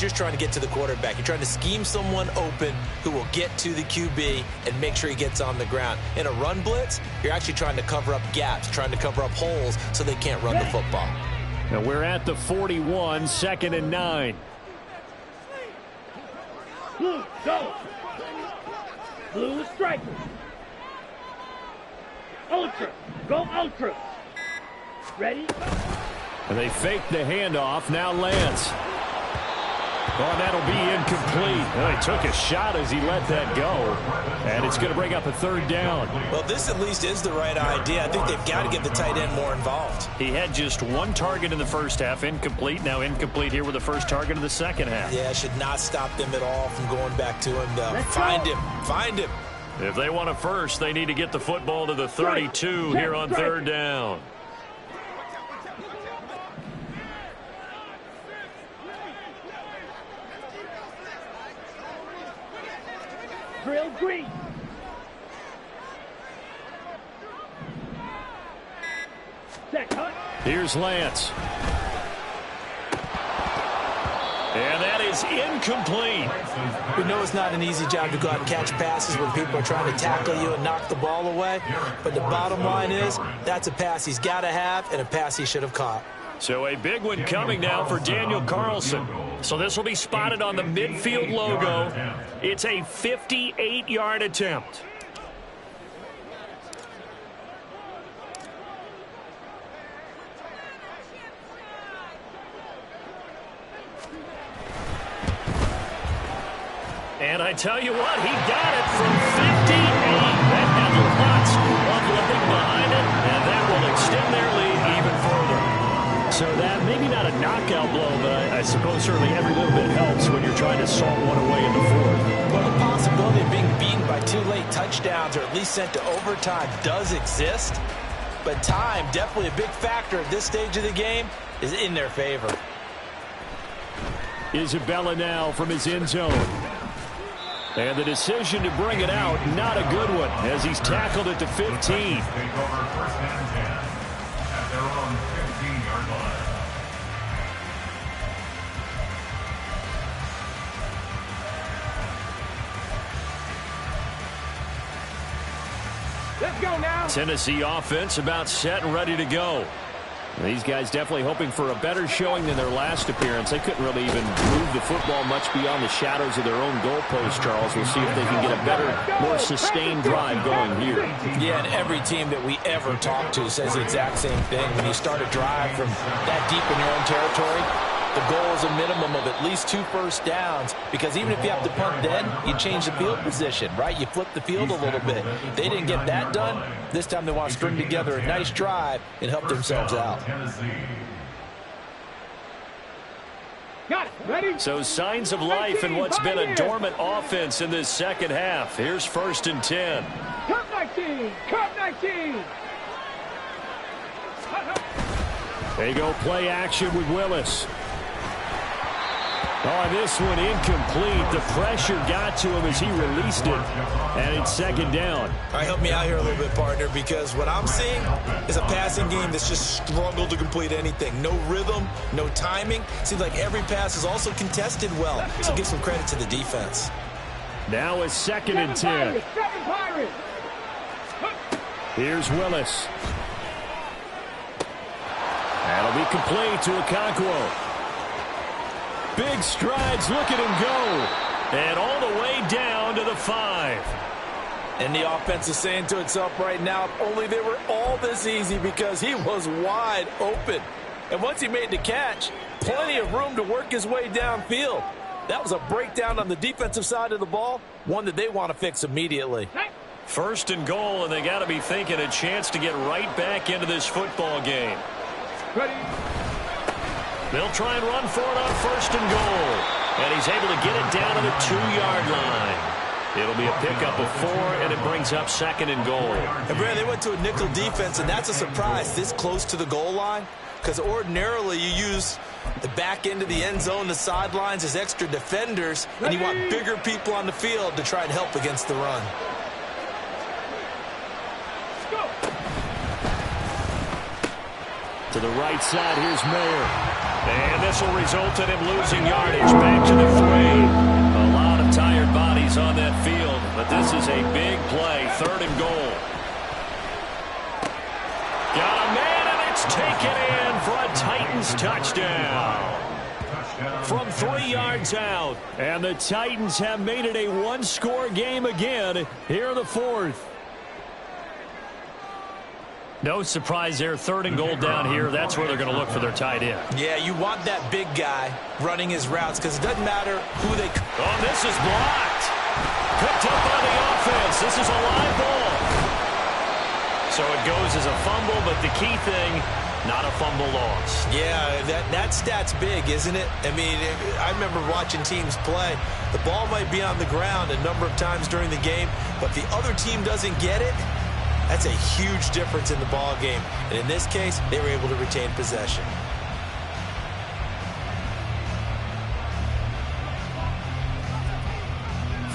you're trying to get to the quarterback. You're trying to scheme someone open who will get to the QB and make sure he gets on the ground. In a run blitz, you're actually trying to cover up gaps, trying to cover up holes so they can't run the football. Now we're at the 41, 2nd and 9. Blue, go. Blue striker. Ultra, go ultra. Ready? And they fake the handoff. Now Lance. Oh, that'll be incomplete. Oh, he took a shot as he let that go. And it's going to bring up a 3rd down. Well, this at least is the right idea. I think they've got to get the tight end more involved. He had just 1 target in the first half, incomplete. Now incomplete here with the first target of the second half. Yeah, should not stop them at all from going back to him. Find him. Find him. If they want a first, they need to get the football to the 32 here on 3rd down. drill green. Set, cut. Here's Lance. And that is incomplete. We know it's not an easy job to go out and catch passes when people are trying to tackle you and knock the ball away. But the bottom line is, that's a pass he's got to have and a pass he should have caught. So a big one coming now for Daniel Carlson. So this will be spotted on the midfield logo. It's a 58-yard attempt. And I tell you what, he got it from 58. That had lots of leg behind it, and that will extend their lead even further. So that, maybe not a knockout blow, but I suppose certainly every little bit helps when you're trying to salt one away in the fourth. Well, the possibility of being beaten by 2 late touchdowns or at least sent to overtime does exist. But time, definitely a big factor at this stage of the game, is in their favor. Isabella now from his end zone. And the decision to bring it out, not a good one, as he's tackled at the 15. Take over first and 10 at their own 15-yard line. Let's go now. Tennessee offense about set and ready to go. These guys definitely hoping for a better showing than their last appearance. They couldn't really even move the football much beyond the shadows of their own goalpost, Charles. We'll see if they can get a better, more sustained drive going here. Yeah, and every team that we ever talk to says the exact same thing. When you start a drive from that deep in your own territory, the goal is a minimum of at least 2 first downs, because even if you have to punt then, you change the field position, right? You flip the field a little bit. They didn't get that done. This time they want to string together a nice drive and help themselves out. Got it. Ready? So signs of life in what's been a dormant offense in this second half. Here's 1st and 10. Cut 19. Cut 19. They go play action with Willis. Oh, this one incomplete. The pressure got to him as he released it. And it's 2nd down. All right, help me out here a little bit, partner, because what I'm seeing is a passing game that's just struggled to complete anything. No rhythm, no timing. Seems like every pass is also contested well. So give some credit to the defense. Now it's 2nd and 10. Seven Pirates. Here's Willis. That'll be complete to Okonkwo. Big strides, look at him go. And all the way down to the 5. And the offense is saying to itself right now, if only they were all this easy, because he was wide open. And once he made the catch, plenty of room to work his way downfield. That was a breakdown on the defensive side of the ball, one that they want to fix immediately. 1st and goal, and they got to be thinking a chance to get right back into this football game. Ready? They'll try and run for it on 1st and goal. And he's able to get it down to the 2-yard line. It'll be a pickup of 4, and it brings up 2nd and goal. And Brad, they went to a nickel defense, and that's a surprise this close to the goal line, because ordinarily you use the back end of the end zone, the sidelines as extra defenders, and you want bigger people on the field to try and help against the run. To the right side, here's Mayer. And this will result in him losing yardage back to the 3. A lot of tired bodies on that field, but this is a big play. 3rd and goal. Got a man, and it's taken in for a Titans touchdown. From 3 yards out. And the Titans have made it a 1-score game again here in the 4th. No surprise there. 3rd and goal down here. That's where they're going to look for their tight end. Yeah, you want that big guy running his routes, because it doesn't matter who they... Oh, this is blocked. Picked up by the offense. This is a live ball. So it goes as a fumble, but the key thing, not a fumble loss. Yeah, that stat's big, isn't it? I mean, I remember watching teams play. The ball might be on the ground a number of times during the game, but if the other team doesn't get it, that's a huge difference in the ball game. And in this case, they were able to retain possession.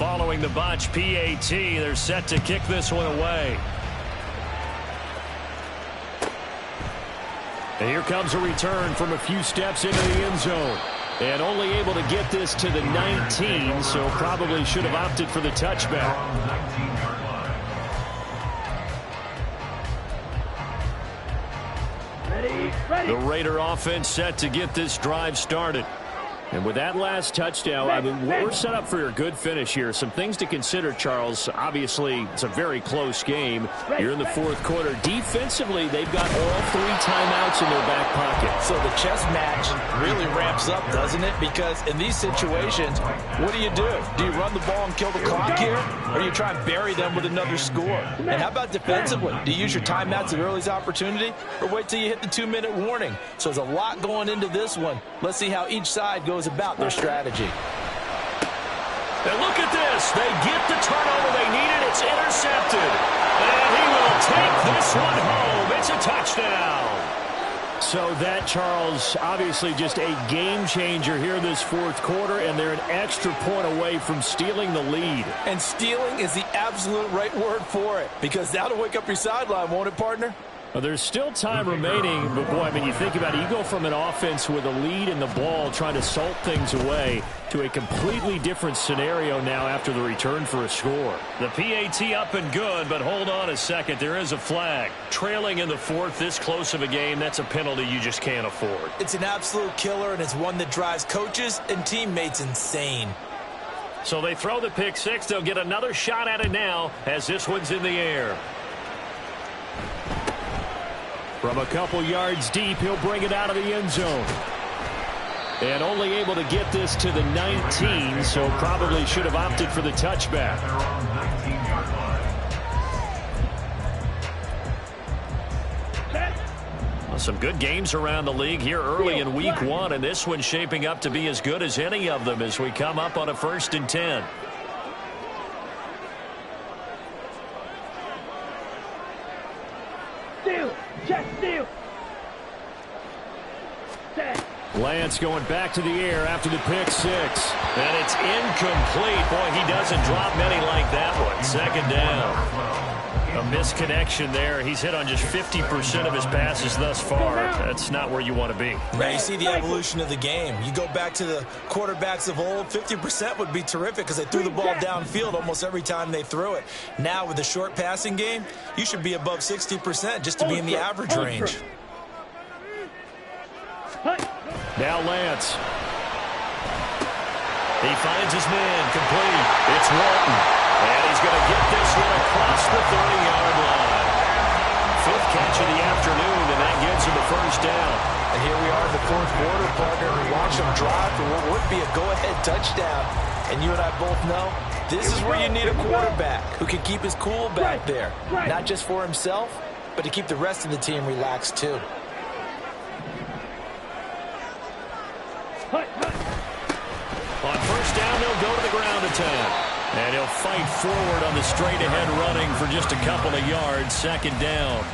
following the botch PAT. They're set to kick this one away. And here comes a return from a few steps into the end zone. And only able to get this to the 19, so probably should have opted for the touchback. The Raider offense set to get this drive started. And with that last touchdown, I mean, we're set up for a good finish here. Some things to consider, Charles. Obviously, it's a very close game. You're in the fourth quarter. Defensively, they've got all 3 timeouts in their back pocket. So the chess match really ramps up, doesn't it? Because in these situations, what do? Do you run the ball and kill the clock here? Or do you try and bury them with another score? And how about defensively? Do you use your timeouts at early's opportunity? Or wait till you hit the 2-minute warning? So there's a lot going into this one. Let's see how each side goes about their strategy. And look at this. They get the turnover they needed. It's intercepted. And he will take this one home. It's a touchdown. So that, Charles, obviously just a game changer here this fourth quarter, and they're an extra point away from stealing the lead. And stealing is the absolute right word for it, because that'll wake up your sideline, won't it, partner? Well, there's still time remaining, but boy, I mean, you think about it, you go from an offense with a lead in the ball trying to salt things away to a completely different scenario now after the return for a score. The PAT up and good, but hold on a second. There is a flag. Trailing in the fourth, this close of a game, that's a penalty you just can't afford. It's an absolute killer, and it's one that drives coaches and teammates insane. So they throw the pick six. They'll get another shot at it now as this one's in the air. From a couple yards deep, he'll bring it out of the end zone. And only able to get this to the 19, so probably should have opted for the touchback. Well, some good games around the league here early in week 1, and this one's shaping up to be as good as any of them as we come up on a 1st and 10. Lance going back to the air after the pick six. And it's incomplete. Boy, he doesn't drop many like that one. 2nd down. A misconnection there. He's hit on just 50% of his passes thus far. That's not where you want to be. Now you see the evolution of the game. You go back to the quarterbacks of old, 50% would be terrific because they threw the ball downfield almost every time they threw it. Now with the short passing game, you should be above 60% just to be in the average range. Now Lance. He finds his man, complete. It's Walton. And he's going to get this one across the 30-yard line. 5th catch of the afternoon, and that gets him the 1st down. And here we are in the 4th quarter, partner. Watch him drive for what would be a go-ahead touchdown. And you and I both know this is where you need a quarterback who can keep his cool back there. Not just for himself, but to keep the rest of the team relaxed too. On 1st down, they'll go to the ground attack. And he'll fight forward on the straight-ahead running for just a couple of yards. 2nd down.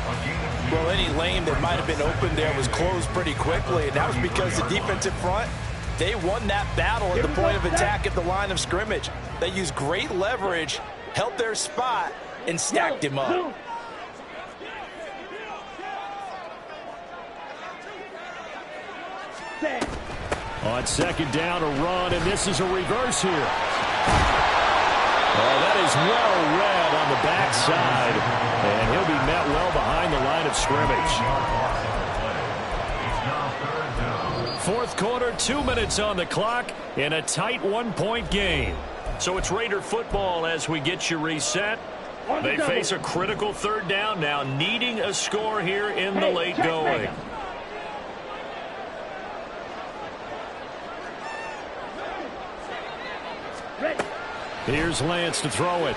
Well, any lane that might have been open there was closed pretty quickly, and that was because the defensive front, they won that battle at the point of attack at the line of scrimmage. They used great leverage, held their spot, and stacked him up. On 2nd down, a run, and this is a reverse here. Oh, that is well read on the backside, and he'll be met well behind the line of scrimmage. 4th quarter, 2 minutes on the clock in a tight 1-point game. So it's Raider football as we get you reset. They face a critical 3rd down now, needing a score here in the late going. Here's Lance to throw it.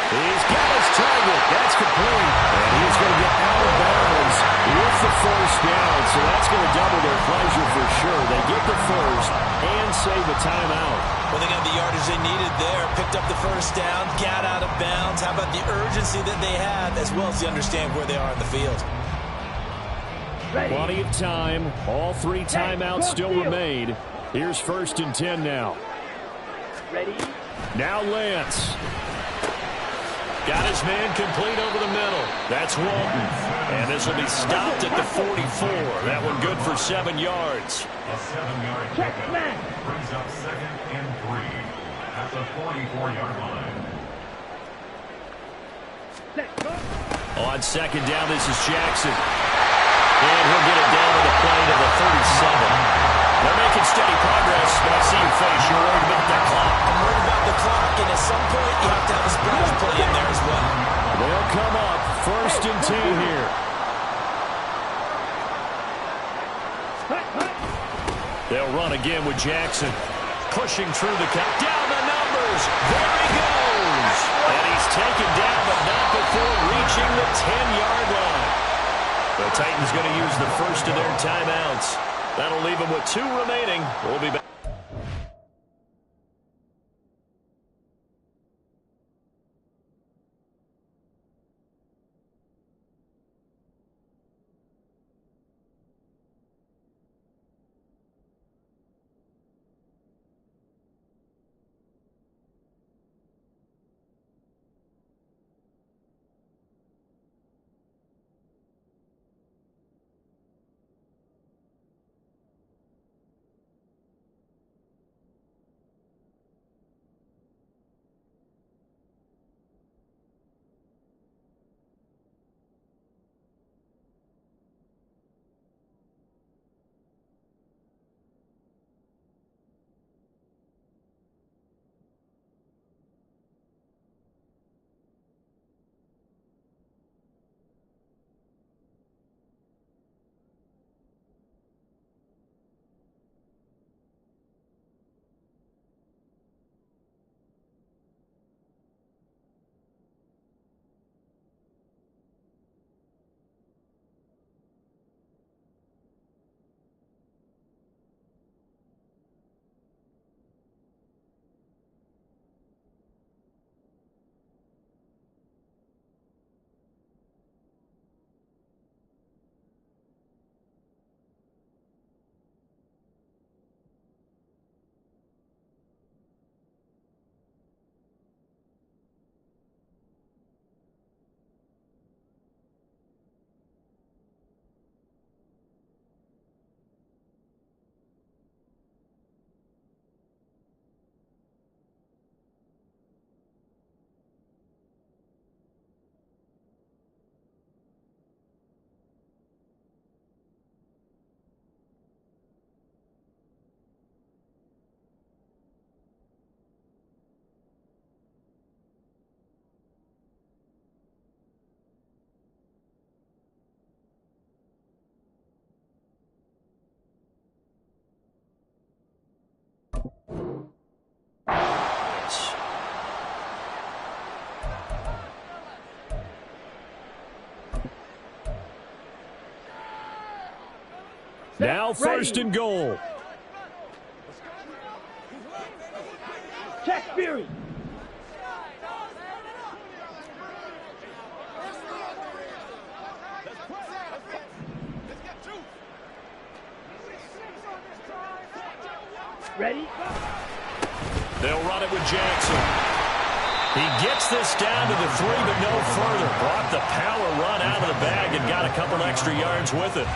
He's got his target. That's complete. And he's going to get out of bounds with the 1st down. So that's going to double their pleasure for sure. They get the 1st and save a timeout. Well, they got the yardage they needed there. Picked up the 1st down, got out of bounds. How about the urgency that they had, as well as they understand where they are in the field? Plenty of time. All 3 timeouts still remain. Here's 1st and 10 now. Ready? Now Lance. Got his man complete over the middle. That's Walton. And this will be stopped at the 44. That one good for 7 yards. A 7-yard pickup brings up 2nd and 3 at the 44-yard line. On 2nd down, this is Jackson. And he'll get it down to the plane to the 37. They're making steady progress, but I see your face. You're worried about that clock. I'm worried about the clock, and at some point, you have to have a splash play in there as well. They'll come up 1st and 2 here. They'll run again with Jackson. Pushing through the cut. Down the numbers. There he goes. And he's taken down, but not before reaching the 10-yard line. The Titans going to use the first of their timeouts. That'll leave them with 2 remaining. We'll be back. Now 1st and goal. Check Fury. Ready? They'll run it with Jackson. He gets this down to the 3, but no further. Brought the power run out of the bag and got a couple extra yards with it.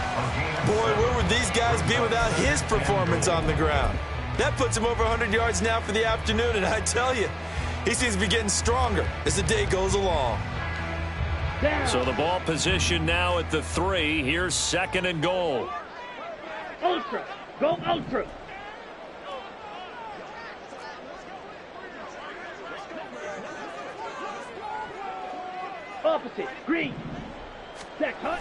Boy, where would these guys be without his performance on the ground? That puts him over 100 yards now for the afternoon, and I tell you, he seems to be getting stronger as the day goes along. So the ball position now at the 3. Here's 2nd and goal. Ultra. Go Ultra. Opposite. Green. Check hut.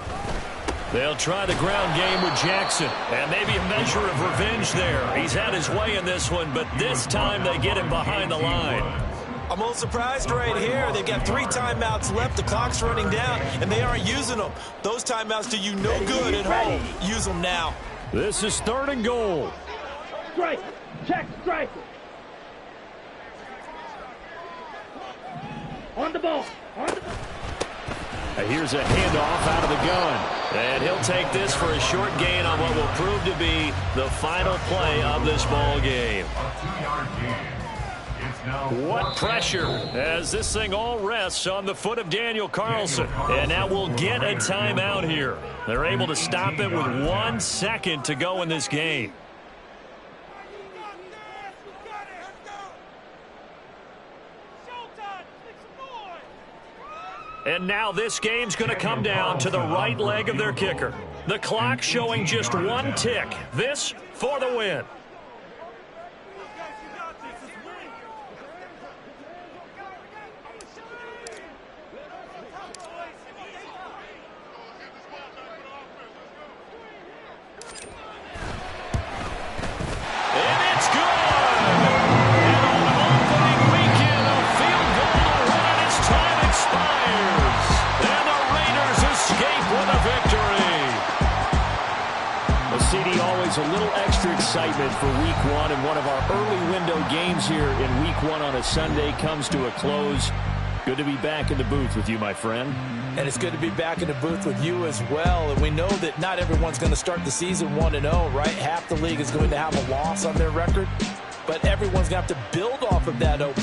They'll try the ground game with Jackson. And maybe a measure of revenge there. He's had his way in this one, but this time they get him behind the line. I'm a little surprised right here. They've got 3 timeouts left. The clock's running down, and they aren't using them. Those timeouts do you no good at home. Use them now. This is 3rd and goal. Strike. Check strike. On the ball. On the ball. Here's a handoff out of the gun. And he'll take this for a short gain on what will prove to be the final play of this ball game. A 2-yard gain. It's now What pressure as this thing all rests on the foot of Daniel Carlson. And now we'll get a timeout here. They're able to stop it with 1 second to go in this game. And now this game's going to come down to the right leg of their kicker. The clock showing just 1 tick. This for the win. A little extra excitement for week 1, and one of our early window games here in week 1 on a Sunday comes to a close. Good to be back in the booth with you, my friend. And it's good to be back in the booth with you as well. And we know that not everyone's going to start the season 1-0, right? Half the league is going to have a loss on their record, but everyone's going to have to build off of that open.